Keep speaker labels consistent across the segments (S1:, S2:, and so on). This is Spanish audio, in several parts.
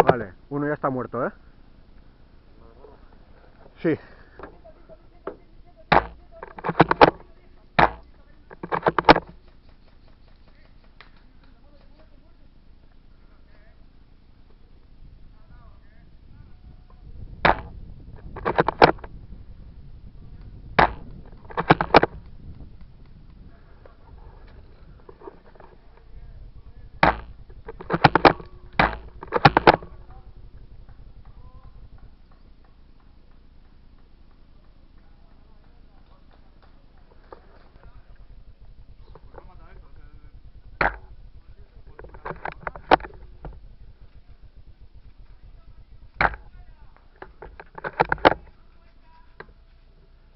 S1: Vale, uno ya está muerto, ¿eh? Sí.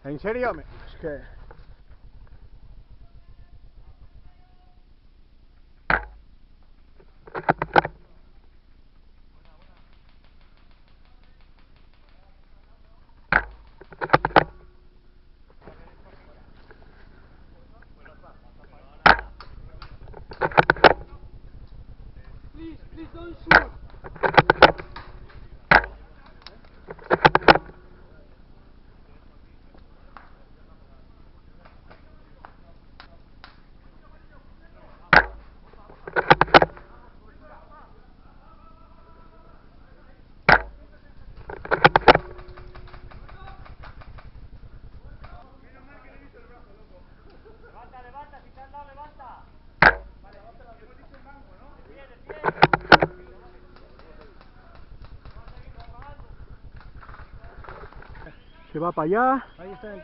S1: ¿En serio? Es que...
S2: Please don't shoot. Levanta, si te han dado, levanta. Vale, hemos dicho el mango, ¿no? De pie, de pie.
S1: Se va para allá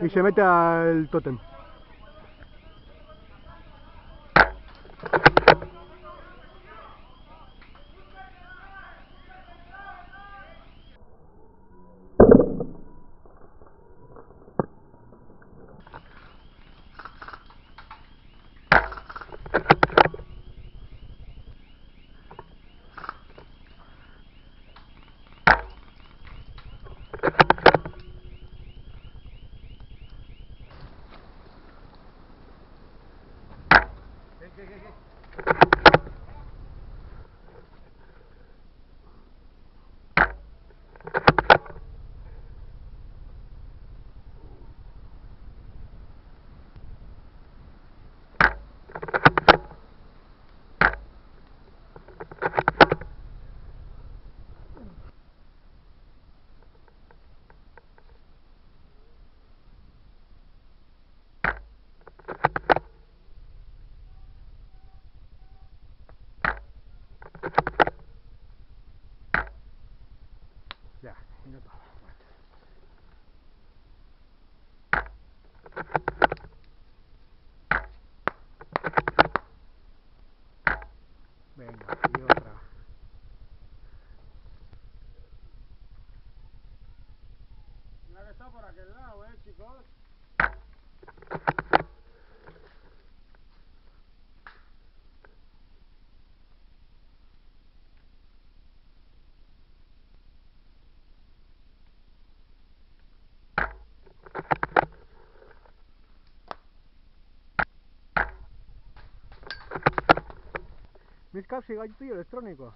S1: y se mete al tótem.
S2: ¿Qué?
S1: Ya, y no todo. Venga, y otra.
S2: La que está por aquel lado, chicos.
S1: Mis caps y gallo electrónico.